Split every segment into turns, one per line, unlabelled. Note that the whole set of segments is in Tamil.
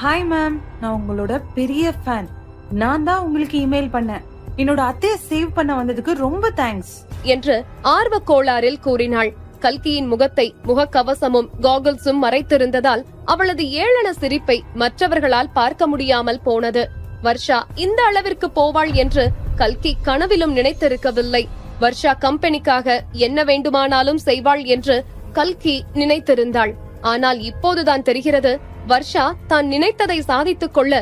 ஹாய் மேம், நான் உங்களோட பெரிய ஃபேன். நான் தான் உங்களுக்கு இமெயில் பண்ணேன். என்னோட அத்தைய சேவ் பண்ண வந்ததுக்கு ரொம்ப தேங்க்ஸ்
என்று ஆர்வ கோளாறில் கூறினாள். கல்கியின் முகத்தை முகக்கவசமும் காகல்ஸும் மறைத்திருந்ததால் அவளது ஏளன சிரிப்பை மற்றவர்களால் பார்க்க முடியாமல் போனது. வர்ஷா இந்த அளவிற்கு போவாள் என்று கல்கி கனவிலும் நினைத்திருக்கவில்லை. வர்ஷா கம்பெனிக்காக என்ன வேண்டுமானாலும் செய்வாள் என்று கல்கி நினைத்திருந்தாள். ஆனால் இப்போதுதான் தெரிகிறது, வர்ஷா தான் நினைத்ததை சாதித்துக் கொள்ள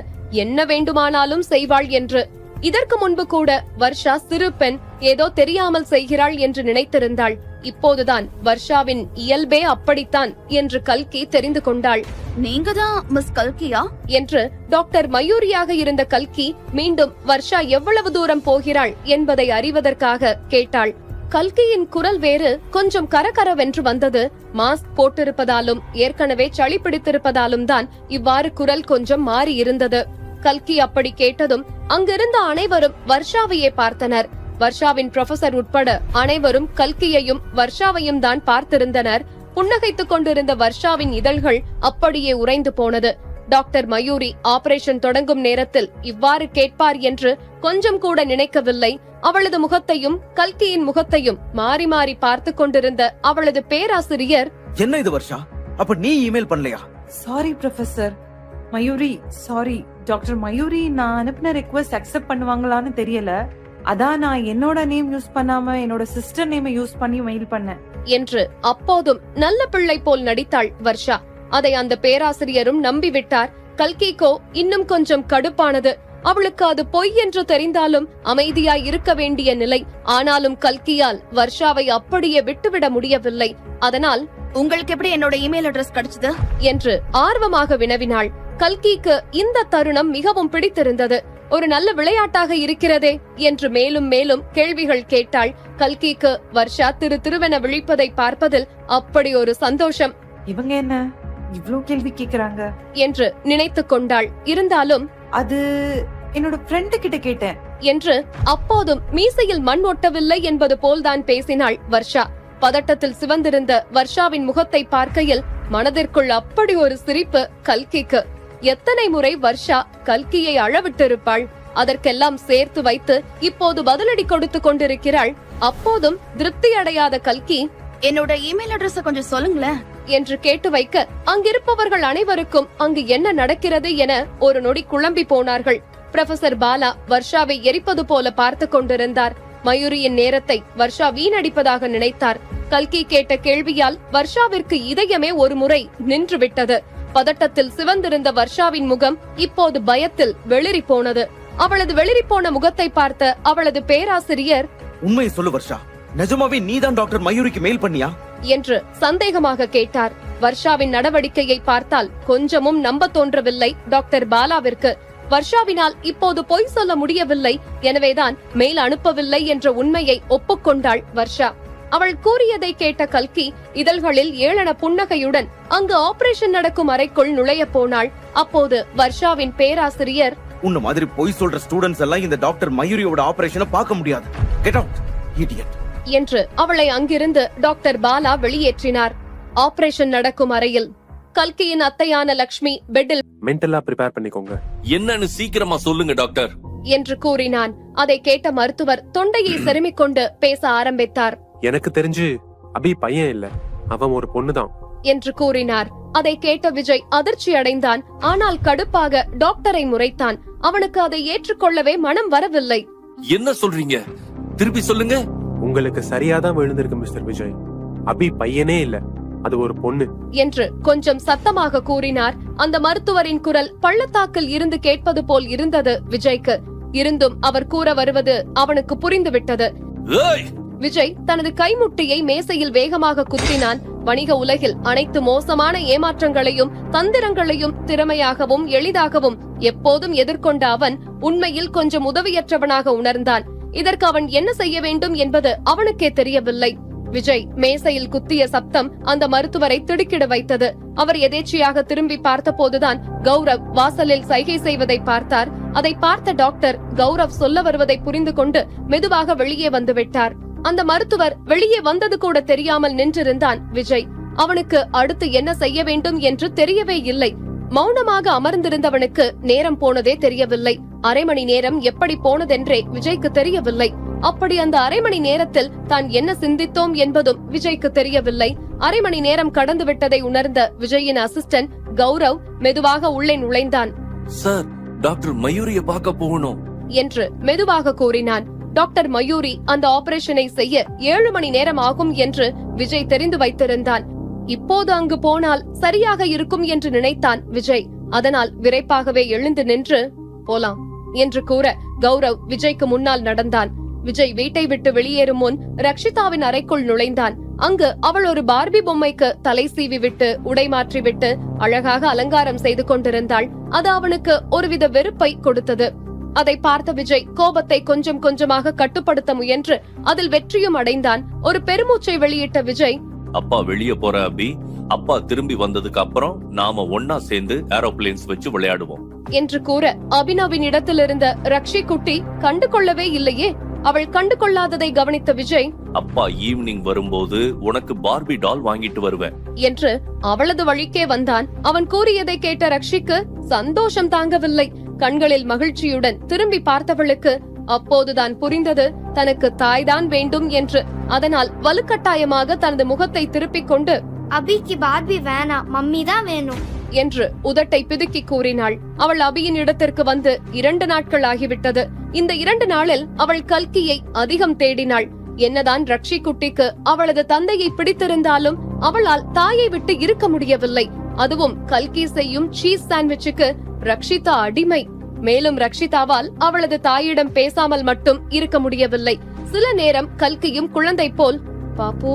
என்ன வேண்டுமானாலும் செய்வாள் என்று. இதற்கு முன்பு கூட வர்ஷா சிறு பெண், ஏதோ தெரியாமல் செய்கிறாள் என்று நினைத்திருந்தாள். இப்போதுதான் வர்ஷாவின் இயல்பே அப்படித்தான் என்று கல்கி தெரிந்து கொண்டாள்.
நீங்க தான் மிஸ் கல்கியா
என்று டாக்டர் மயூரியாக இருந்த கல்கி மீண்டும் வர்ஷா எவ்வளவு தூரம் போகிறாள் என்பதை அறிவதற்காக கேட்டாள். கல்கியின் குரல் வேறு கொஞ்சம் கரகரவென்று வந்தது. மாஸ்க் போட்டிருப்பதாலும் ஏற்கனவே சளி பிடித்திருப்பதாலும் தான் இவ்வாறு குரல் கொஞ்சம் மாறி இருந்தது. கல்கி அப்படி கேட்டதும் அங்கிருந்த அனைவரும் வர்ஷாவையே பார்த்தனர். வர்ஷாவின் ப்ரொஃபசர் உட்பட அனைவரும் கல்கியையும் வர்ஷாவையும் தான் பார்த்திருந்தனர். புன்னகைத்துக் கொண்டிருந்த வர்ஷாவின் இதழ்கள் அப்படியே உறைந்து போனது. டாக்டர் மயூரி ஆபரேஷன் தொடங்கும் நேரத்தில் இவ்வாறு கேட்பார் என்று கொஞ்சம் கூட நினைக்கவில்லை. அவளது முகத்தையும் கல்கியின் முகத்தையும் மாறி மாறி பார்த்து கொண்டிருந்த அவளது பேராசிரியர்,
என்ன இது வர்ஷா, அப்ப நீ இமெயில் பண்ணலையா?
Sorry professor Mayuri, sorry doctor Mayuri. நான் அனுப்பின ரிக்வெஸ்ட் அக்செப்ட் பண்ணுவாங்களான்னு தெரியல, அதான் நான் என்னோட நேம் யூஸ் பண்ணாம என்னோட சிஸ்டர் நேமை யூஸ் பண்ணி மெயில் பண்ணேன்
என்று அப்போதும் நல்ல பிள்ளை போல் நடித்தாள் வர்ஷா. அதை அந்த பேராசிரியரும் நம்பிவிட்டார். கல்கிக்கோ இன்னும் கொஞ்சம் கடுப்பானது. அவளுக்கு அது பொய் என்று தெரிந்தாலும் அமைதியாய் இருக்க வேண்டிய நிலை. ஆனாலும் கல்கியால் வர்ஷாவை அப்படியே விட்டுவிட முடியவில்லை. அதனால்,
உங்களுக்கு எப்படி என்னோட இமெயில் அட்ரஸ் கிடைச்சது
என்று ஆர்வமாக வினவினாள். கல்கிக்கு இந்த தருணம் மிகவும் பிடித்திருந்தது. ஒரு நல்ல விளையாட்டாக இருக்கிறதே என்று மேலும் மேலும் கேள்விகள் கேட்டாள். கல்கிக்கு வர்ஷா திருவென விழிப்பதை பார்ப்பதில் அப்படி ஒரு சந்தோஷம்.
இவங்க என்ன இவ்ளோ கேள்வி கேக்குறாங்க
என்று நினைத்துக் கொண்டாள். இருந்தாலும்,
அது என்னோட ஃப்ரெண்டு கிட்ட கேட்டேன்
என்று அப்போதும் மீசையில் மண் ஒட்டவில்லை என்பது போல்தான் பேசினாள் வர்ஷா. பதட்டத்தில் சிவந்திருந்த வர்ஷாவின் முகத்தை பார்க்கையில் மனதிற்குள் அப்படி ஒரு சிரிப்பு கல்கிக்கு. எத்தனை முறை வர்ஷா கல்கியை அழவிட்டிருப்பாள். அதற்கெல்லாம் சேர்த்து வைத்து இப்போது பதிலடி கொடுத்து கொண்டிருக்கிறாள். அப்போதும் திருப்தி அடையாத கல்கி,
என்னோட இமெயில் அட்ரஸ் கொஞ்சம் சொல்லுங்களேன்
என்று கேட்டு வைக்க அங்கிருப்பவர்கள் அனைவருக்கும் அங்கு என்ன நடக்கிறது என ஒரு நொடி குழம்பி போனார்கள். ப்ரொஃபசர் பாலா வர்ஷாவை எரிப்பது போல பார்த்து கொண்டிருந்தார். மயூரியின் நேரத்தை வர்ஷா வீணடிப்பதாக நினைத்தார். கல்கி கேட்ட கேள்வியால் வர்ஷாவிற்கு இதயமே ஒரு முறை நின்று விட்டது. பதட்டத்தில் சிவந்திருந்த வர்ஷாவின் முகம் இப்போது பயத்தில் வெளிரி போனது. அவளது வெளிரி போன முகத்தை பார்த்த அவளது பேராசிரியர்,
உண்மையை சொல்லு வர்ஷா, நிஜமாவே நீதான் டாக்டர் மயூரிக்கு மெயில் பண்ணியா
என்று சந்தேகமாக கேட்டார். வர்ஷாவின் நடவடிக்கையை பார்த்தால் கொஞ்சமும் நம்ப தோன்றவில்லை டாக்டர் பாலாவிற்கு. வர்ஷாவினால் இப்போது பொய் சொல்ல முடியவில்லை. எனவேதான் மெயில் அனுப்பவில்லை என்ற உண்மையை ஒப்புக்கொண்டாள் வர்ஷா. அவள் கூறியதை கேட்ட கல்கி இதழ்களில் ஏளன புன்னகையுடன் அங்கு ஆபரேஷன் நடக்கும் அறைக்குள் நுழைய போனாள். அப்போது வர்ஷாவின் பேராசிரியர்,
உன்ன மாதிரி பொய் சொல்ற ஸ்டூடெண்ட்ஸ் எல்லாம் இந்த டாக்டர் மயூரியோட ஆபரேஷனை பார்க்க முடியாது, கெட் அவுட் இடியட்
என்று அவளை அங்கிருந்து டாக்டர் பாலா வெளியேற்றினார். ஆபரேஷன் நடக்கும் அறையில் கல்கியின் அத்தையான லக்ஷ்மி பெட்டில்
மென்டலா ப்ரிப்பேர் பண்ணிக்கோங்க.
என்னன்னு சீக்கிரமா சொல்லுங்க டாக்டர்
என்று கூறினான். அதை கேட்ட மருத்துவர் தொண்டையை செருமிக் கொண்டு பேச ஆரம்பித்தார்.
எனக்கு தெரிஞ்சு அபி பையன் இல்ல, அவன் ஒரு பொண்ணுதான்
என்று கூறினார். அதை கேட்ட விஜய் அதிர்ச்சி அடைந்தான். ஆனால் கடுப்பாக டாக்டரை முறைத்தான். அவனுக்கு அதை ஏற்றுக்கொள்ளவே மனம் வரவில்லை.
என்ன சொல்றீங்க, திருப்பி சொல்லுங்க.
உங்களுக்கு சரியாதான் விழுந்திருக்கு மிஸ்டர் விஜய். அபி பையனே இல்ல, அது ஒரு பொண்ணு
என்று கொஞ்சம் சத்தமாக கூறினார். அந்த மருத்துவரின் குரல் பள்ளத்தாக்கில் இருந்து கேட்பது போல் இருந்தது விஜய்க்கு. இருந்தும் அவர் கூற வருவது அவனுக்கு புரிந்துவிட்டது. விஜய் தனது கைமுட்டியை மேசையில் வேகமாக குத்தினான். வணிக உலகில் அனைத்து மோசமான ஏமாற்றங்களையும் தந்திரங்களையும் திறமையாகவும் எளிதாகவும் எப்போதும் எதிர்கொண்ட அவன் உண்மையில் கொஞ்சம் உதவியற்றவனாக உணர்ந்தான். இதற்கு அவன் என்ன செய்ய வேண்டும் என்பது அவனுக்கே தெரியவில்லை. விஜய் மேசையில் குத்திய சப்தம் அந்த மருத்துவரை திடுக்கிட வைத்தது. அவர் எதேச்சியாக திரும்பி பார்த்த போதுதான் கௌரவ் வாசலில் சைகை செய்வதை பார்த்தார். அதை பார்த்த டாக்டர் கௌரவ் சொல்ல வருவதை புரிந்து கொண்டு மெதுவாக வெளியே வந்து விட்டார். அந்த மருத்துவர் வெளியே வந்தது கூட தெரியாமல் நின்றிருந்தான் விஜய். அவனுக்கு அடுத்து என்ன செய்ய வேண்டும் என்று தெரியவே இல்லை. மௌனமாக அமர்ந்திருந்தவனுக்கு நேரம் போனதே தெரியவில்லை. அரை மணி நேரம் எப்படி போனதென்றே விஜய்க்கு தெரியவில்லை. அப்படி அந்த அரை மணி நேரத்தில் தான் என்ன சிந்தித்தோம் என்பதும் விஜய்க்கு தெரியவில்லை. அரை மணி நேரம் கடந்து விட்டதை உணர்ந்த விஜயின் அசிஸ்டன்ட் கௌரவ் மெதுவாக உள்ளே நுழைந்தான்.
சார், டாக்டர் மயூரிய பார்க்க போகணும்
என்று மெதுவாக கூறினான். டாக்டர் மயூரி அந்த ஆபரேஷனை செய்ய 7 மணி நேரம் ஆகும் என்று விஜய் தெரிந்து வைத்திருந்தான். இப்போது அங்கு போனால் சரியாக இருக்கும் என்று நினைத்தான் விஜய். அதனால் விரைப்பாகவே எழுந்து நின்று போலாம் என்று கூற கௌரவ் விஜய்க்கு முன்னால் நடந்தான். விஜய் வீட்டை விட்டு வெளியேறும் முன் ரக்ஷிதாவின் அறைக்குள் நுழைந்தான். அங்கு அவள் ஒரு பார்பி பொம்மைக்கு தலை சீவி விட்டு உடை மாற்றி விட்டு அழகாக அலங்காரம் செய்து கொண்டிருந்தாள். அது அவனுக்கு ஒருவித வெறுப்பை கொடுத்தது. அதை பார்த்த விஜய் கோபத்தை கொஞ்சம் கொஞ்சமாக கட்டுப்படுத்த முயன்று அதில் வெற்றியும் அடைந்தான். ஒரு பெருமூச்சை வெளியிட்ட விஜய்,
அப்பா வெளிய போற அபி, அப்பா திரும்பி வந்ததுக்கு அப்புறம் நாம ஒன்னா சேர்ந்து ஏரோப்ளேன்ஸ் வச்சு விளையாடுவோம்
என்று கூற அபினவின் இடத்திலிருந்த ரக்ஷி குட்டி கண்டு கொள்ளவே இல்லையே. அவள் கண்டு கொள்ளாததை கவனித்த விஜய்,
அப்பா ஈவினிங் வரும்போது உனக்கு பார்பி டால் வாங்கிட்டு வருவேன்
என்று அவளது வழிக்கே வந்தான். அவன் கூறியதை கேட்ட ரக்ஷிக்கு சந்தோஷம் தாங்கவில்லை. கண்களில் மகிழ்ச்சியுடன் திரும்பி பார்த்தவளுக்கு அப்போதுதான் புரிந்தது தனக்கு தாய்தான் வேண்டும் என்று. அதனால் வலுக்கட்டாயமாக தனது முகத்தை திருப்பிக் கொண்டு,
அபிக்கு பார்பி வேணாம், மம்மி தான் வேணும்
என்று உதட்டை பிதுக்கி கூறினாள். அவள் அபியின் இடத்திற்கு வந்து 2 நாட்கள் ஆகிவிட்டது. இந்த 2 நாளில் அவள் கல்கியை அதிகம் தேடினாள். என்னதான் ரக்ஷி குட்டிக்கு அவளது தந்தையை பிடித்திருந்தாலும் அவளால் தாயை விட்டு இருக்க முடியவில்லை. அதுவும் கல்கி செய்யும் சீஸ் சாண்ட்விச்சுக்கு ரக்ஷிதா அடிமை. மேலும் ரக்ஷிதாவால் அவளது தாயிடம் பேசாமல் மட்டும் இருக்க முடியவில்லை. சில நேரம் கல்கியும் குழந்தை போல் பாப்பு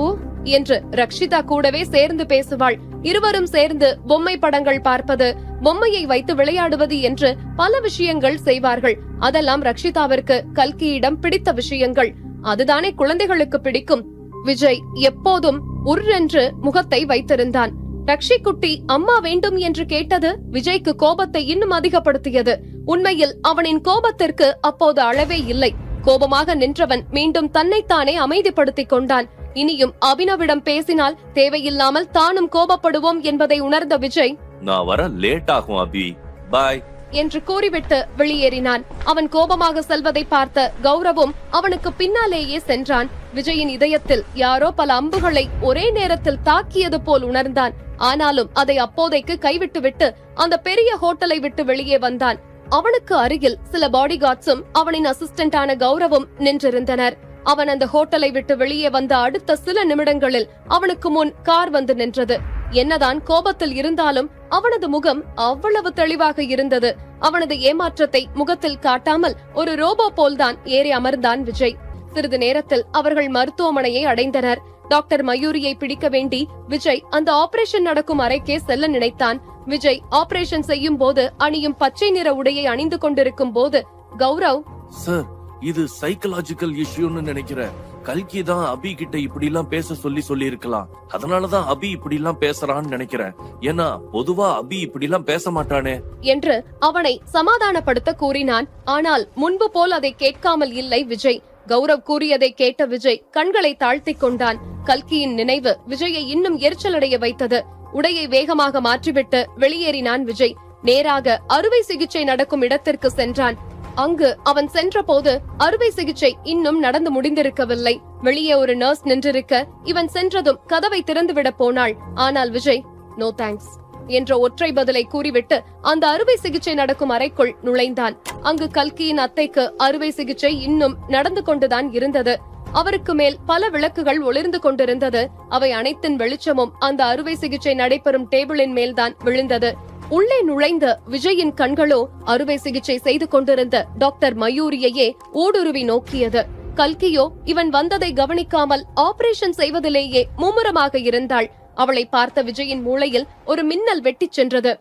என்று ரக்ஷிதா கூடவே சேர்ந்து பேசுவாள். இருவரும் சேர்ந்து பொம்மை படங்கள் பார்ப்பது, பொம்மையை வைத்து விளையாடுவது என்று பல விஷயங்கள் செய்வார்கள். அதெல்லாம் ரக்ஷிதாவிற்கு கல்கியிடம் பிடித்த விஷயங்கள். அதுதானே குழந்தைகளுக்கு பிடிக்கும். விஜய் எப்போதும் உர்ரென்று முகத்தை வைத்திருந்தான். ரக்ஷி குட்டி அம்மா வேண்டும் என்று கேட்டது விஜய்க்கு கோபத்தை இன்னும் அதிகப்படுத்தியது. உண்மையில் அவனின் கோபத்திற்கு அப்போது அளவே இல்லை. கோபமாக நின்றவன் மீண்டும் தன்னைத்தானே அமைதிப்படுத்திக் கொண்டான். இனியும் அபினவிடம் பேசினால் தேவையில்லாமல் தானும் கோபப்படுவோம் என்பதை உணர்ந்த விஜய்,
நான் வர லேட் ஆகும் அபி, பாய்
என்று கூறிவிட்டு வெளியேறினான். அவன் கோபமாக செல்வதை பார்த்த கௌரவும் அவனுக்கு பின்னாலேயே சென்றான். விஜயின் இதயத்தில் யாரோ பல அம்புகளை ஒரே நேரத்தில் தாக்கியது போல் உணர்ந்தான். ஆனாலும் அதை அப்போதைக்கு கைவிட்டுவிட்டு அந்த பெரிய ஹோட்டலை விட்டு வெளியே வந்தான். அவனுக்கு அருகில் சில பாடிகார்ட்ஸும் அவனின் அசிஸ்டண்டான கௌரவும் நின்றிருந்தனர். அவன் அந்த ஹோட்டலை விட்டு வெளியே வந்த அடுத்த சில நிமிடங்களில் அவனுக்கு முன் கார் வந்து நின்றது. என்னதான் கோபத்தில் இருந்தாலும் அவனது முகம் அவ்வளவு தெளிவாக இருந்தது. அவனது ஏமாற்றத்தை முகத்தில் காட்டாமல் ஒரு ரோபோ போல்தான் ஏறி அமர்ந்தான் விஜய். சிறிது நேரத்தில் அவர்கள் மருத்துவமனையை அடைந்தனர். டாக்டர் மயூரியை பிடிக்க வேண்டி விஜய் அந்த ஆபரேஷன் நடக்கும் அறைக்கே செல்ல நினைத்தான். விஜய் ஆபரேஷன் செய்யும் போது அணியும் பச்சை நிற உடையை அணிந்து கொண்டிருக்கும் போது கௌரவ்,
சார், இது சைக்கலாஜிக்கல் இஷ்யூன்னு நினைக்கிறேன். கல்கி தான் அபி கிட்ட இப்படி எல்லாம் பேச சொல்லி இருக்கலாம். அதனாலதான் அபி இப்படி எல்லாம் பேசுறான்னு நினைக்கிறேன். ஏன்னா பொதுவா அபி இப்படி எல்லாம் பேச மாட்டானே
என்று அவனை சமாதானப்படுத்த கூறினான். ஆனால் முன்பு போல் அதை கேட்காமல் இல்லை விஜய். கௌரவ் கூறியதை கேட்ட விஜய் கண்களை தாழ்த்திக் கொண்டான். கல்கியின் நினைவு விஜயை இன்னும் எரிச்சலடைய வைத்தது. உடையை வேகமாக மாற்றிவிட்டு வெளியேறினான் விஜய். நேராக அறுவை சிகிச்சை நடக்கும் இடத்திற்கு சென்றான். அங்கு அவன் சென்ற போது அறுவை சிகிச்சை இன்னும் நடந்து முடிந்திருக்கவில்லை. வெளியே ஒரு நர்ஸ் நின்றிருக்க இவன் சென்றதும் கதவை திறந்துவிட போனாள். ஆனால் விஜய் நோ தேங்க்ஸ் என்ற ஒற்றை பதிலை கூறிவிட்டு அந்த அறுவை சிகிச்சை நடக்கும் அறைக்குள் நுழைந்தான். அங்கு கல்கியின் அத்தைக்கு அறுவை சிகிச்சை இன்னும் நடந்து கொண்டுதான் இருந்தது. அவருக்கு மேல் பல விளக்குகள் ஒளிர்ந்து கொண்டிருந்தது. அவை அனைத்தின் வெளிச்சமும் அந்த அறுவை சிகிச்சை நடைபெறும் டேபிளின் மேல்தான் விழுந்தது. உள்ளே நுழைந்த விஜயின் கண்களோ அறுவை சிகிச்சை செய்து கொண்டிருந்த டாக்டர் மயூரியையே ஊடுருவி நோக்கியது. கல்கியோ இவன் வந்ததை கவனிக்காமல் ஆபரேஷன் செய்வதிலேயே மும்முரமாக இருந்தாள். அவளை பார்த்த விஜயின் மூளையில் ஒரு மின்னல் வெட்டிச் சென்றது.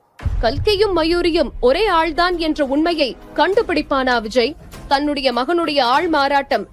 கல்கியும் மயூரியும் ஒரே ஆள்தான் என்ற உண்மையை கண்டுபிடிப்பானா விஜய்? தன்னுடைய மகனுடைய ஆள் மாறாட்டம்